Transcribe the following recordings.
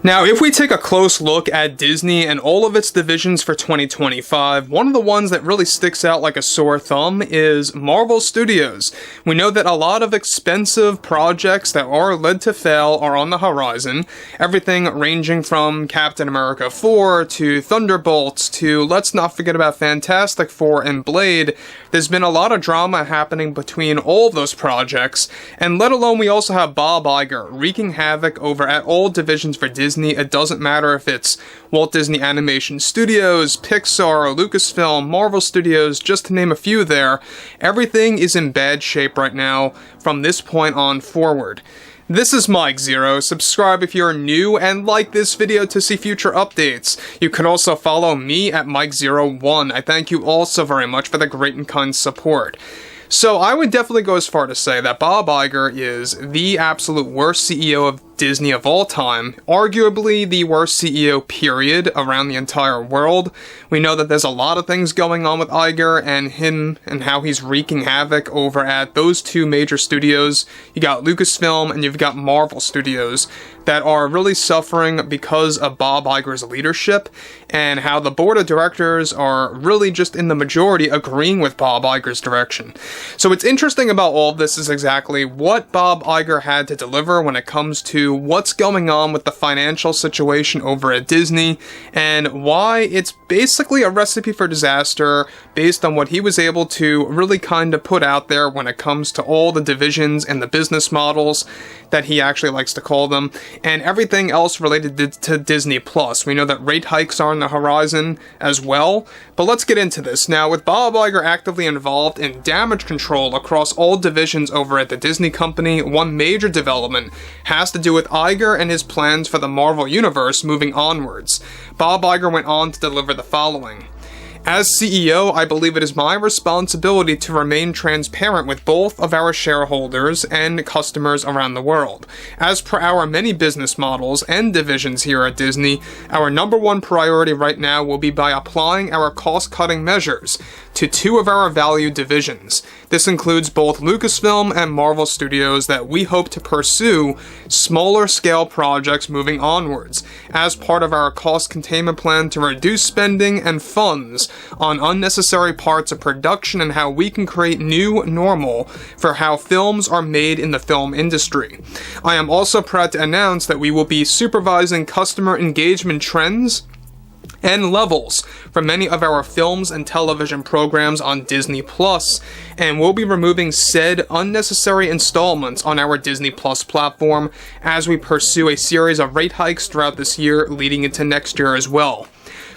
Now, if we take a close look at Disney and all of its divisions for 2025, one of the ones that really sticks out like a sore thumb is Marvel Studios. We know that a lot of expensive projects that are led to fail are on the horizon. Everything ranging from Captain America 4 to Thunderbolts to, let's not forget about Fantastic Four and Blade. There's been a lot of drama happening between all of those projects, and let alone we also have Bob Iger wreaking havoc over at all divisions for Disney. It doesn't matter if it's Walt Disney Animation Studios, Pixar, Lucasfilm, Marvel Studios, just to name a few there. Everything is in bad shape right now from this point on forward. This is Mike Zero. Subscribe if you're new and like this video to see future updates. You can also follow me at Mike01. I thank you all so very much for the great and kind support. So I would definitely go as far to say that Bob Iger is the absolute worst CEO of Disney of all time, arguably the worst CEO period around the entire world. We know that there's a lot of things going on with Iger and him and how he's wreaking havoc over at those two major studios. You got Lucasfilm and you've got Marvel Studios that are really suffering because of Bob Iger's leadership and how the board of directors are really just in the majority agreeing with Bob Iger's direction. So what's interesting about all of this is exactly what Bob Iger had to deliver when it comes to what's going on with the financial situation over at Disney and why it's basically a recipe for disaster based on what he was able to really kind of put out there when it comes to all the divisions and the business models that he actually likes to call them, and everything else related to Disney Plus. We know that rate hikes are on the horizon as well, but let's get into this. Now, with Bob Iger actively involved in damage control across all divisions over at the Disney company, one major development has to do with Iger and his plans for the Marvel Universe moving onwards. Bob Iger went on to deliver the following. As CEO, I believe it is my responsibility to remain transparent with both of our shareholders and customers around the world. As per our many business models and divisions here at Disney, our number one priority right now will be by applying our cost-cutting measures to two of our valued divisions. This includes both Lucasfilm and Marvel Studios that we hope to pursue smaller scale projects moving onwards as part of our cost containment plan to reduce spending and funds on unnecessary parts of production and how we can create new normal for how films are made in the film industry. I am also proud to announce that we will be supervising customer engagement trends and levels for many of our films and television programs on Disney Plus, and we'll be removing said unnecessary installments on our Disney Plus platform as we pursue a series of rate hikes throughout this year leading into next year as well.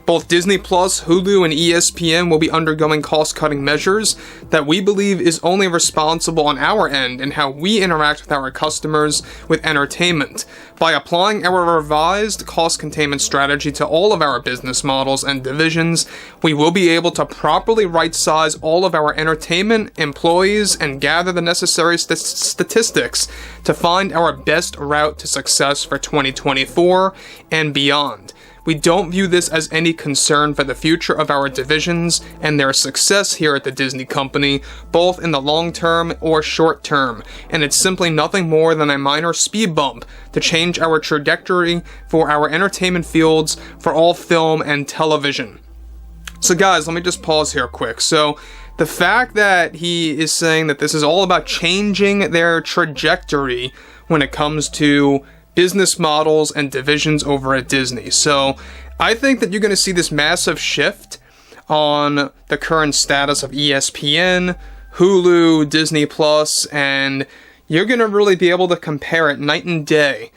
Both Disney Plus, Hulu, and ESPN will be undergoing cost-cutting measures that we believe is only responsible on our end in how we interact with our customers with entertainment. By applying our revised cost containment strategy to all of our business models and divisions, we will be able to properly right-size all of our entertainment, employees, and gather the necessary statistics to find our best route to success for 2024 and beyond. We don't view this as any concern for the future of our divisions and their success here at the Disney company, both in the long term or short term, and it's simply nothing more than a minor speed bump to change our trajectory for our entertainment fields for all film and television. So guys, let me just pause here quick. So the fact that he is saying that this is all about changing their trajectory when it comes to business models and divisions over at Disney. So I think that you're going to see this massive shift on the current status of ESPN, Hulu, Disney Plus, and you're going to really be able to compare it night and day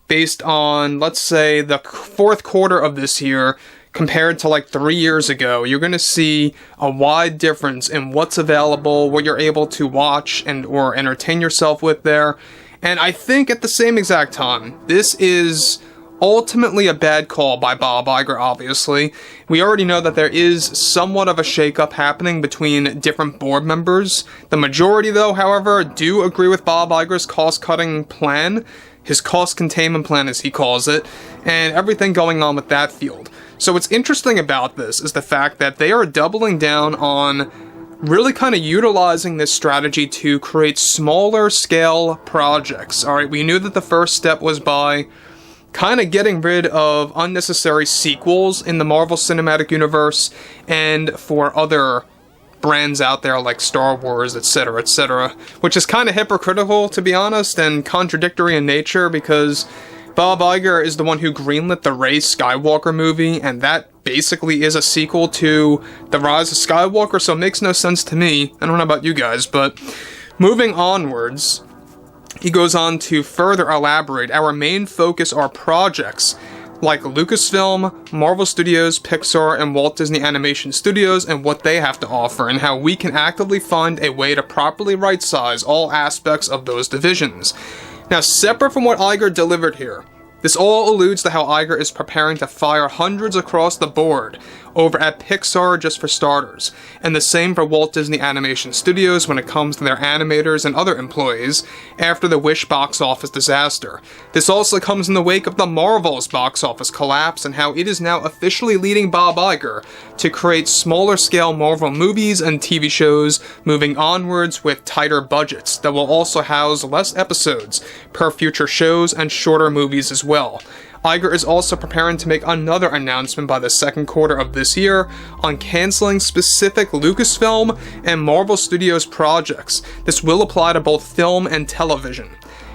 based on, let's say, the fourth quarter of this year compared to like 3 years ago. You're going to see a wide difference in what's available, what you're able to watch and or entertain yourself with there. And I think at the same exact time, this is ultimately a bad call by Bob Iger, obviously. We already know that there is somewhat of a shakeup happening between different board members. The majority, though, however, do agree with Bob Iger's cost-cutting plan, his cost containment plan as he calls it, and everything going on with that field. So what's interesting about this is the fact that they are doubling down on really kind of utilizing this strategy to create smaller scale projects. Alright, we knew that the first step was by kind of getting rid of unnecessary sequels in the Marvel Cinematic Universe and for other brands out there like Star Wars, etc., which is kind of hypocritical, to be honest, and contradictory in nature, because Bob Iger is the one who greenlit the Rey Skywalker movie, and that basically is a sequel to The Rise of Skywalker, so it makes no sense to me. I don't know about you guys, but moving onwards, he goes on to further elaborate. Our main focus are projects like Lucasfilm, Marvel Studios, Pixar, and Walt Disney Animation Studios, and what they have to offer, and how we can actively find a way to properly right-size all aspects of those divisions. Now, separate from what Iger delivered here, this all alludes to how Iger is preparing to fire hundreds across the board over at Pixar, just for starters, and the same for Walt Disney Animation Studios when it comes to their animators and other employees after the Wish box office disaster. This also comes in the wake of the Marvel's box office collapse and how it is now officially leading Bob Iger to create smaller scale Marvel movies and TV shows moving onwards with tighter budgets that will also house less episodes per future shows and shorter movies as well. Iger is also preparing to make another announcement by the second quarter of this year on canceling specific Lucasfilm and Marvel Studios projects. This will apply to both film and television.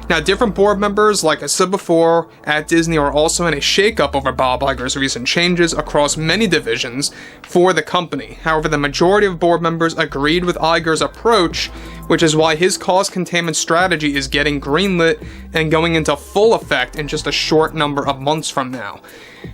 Now, different board members, like I said before, at Disney are also in a shakeup over Bob Iger's recent changes across many divisions for the company. However, the majority of board members agreed with Iger's approach, which is why his cost containment strategy is getting greenlit and going into full effect in just a short number of months from now.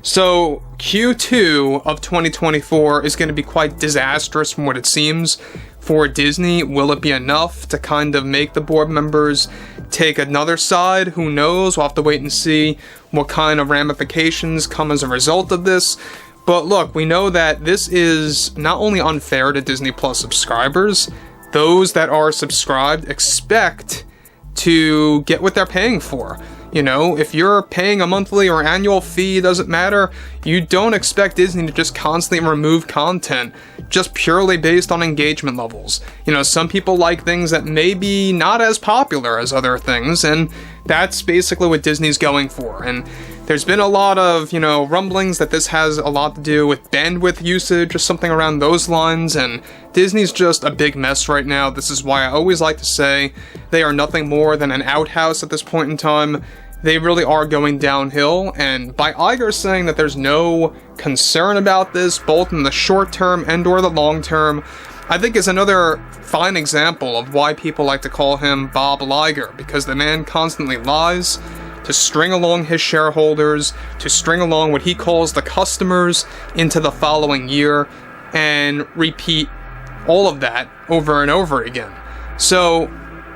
So, Q2 of 2024 is going to be quite disastrous from what it seems for Disney. Will it be enough to kind of make the board members take another side? Who knows? We'll have to wait and see what kind of ramifications come as a result of this. But look, we know that this is not only unfair to Disney Plus subscribers, those that are subscribed expect to get what they're paying for. You know, if you're paying a monthly or annual fee, doesn't matter. You don't expect Disney to just constantly remove content just purely based on engagement levels. You know, some people like things that may be not as popular as other things, and that's basically what Disney's going for. And there's been a lot of, rumblings that this has a lot to do with bandwidth usage or something around those lines, and Disney's just a big mess right now. This is why I always like to say they are nothing more than an outhouse at this point in time. They really are going downhill, and by Iger saying that there's no concern about this, both in the short term and or the long term, I think is another fine example of why people like to call him Bob Iger, because the man constantly lies to string along his shareholders, to string along what he calls the customers into the following year, and repeat all of that over and over again. So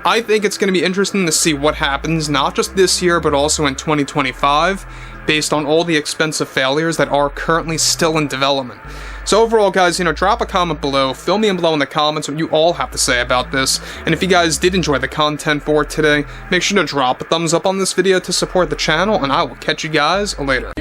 I think it's going to be interesting to see what happens, not just this year, but also in 2025, based on all the expensive failures that are currently still in development. So overall, guys, drop a comment below, fill me in below in the comments what you all have to say about this, and if you guys did enjoy the content for today, make sure to drop a thumbs up on this video to support the channel, and I will catch you guys later.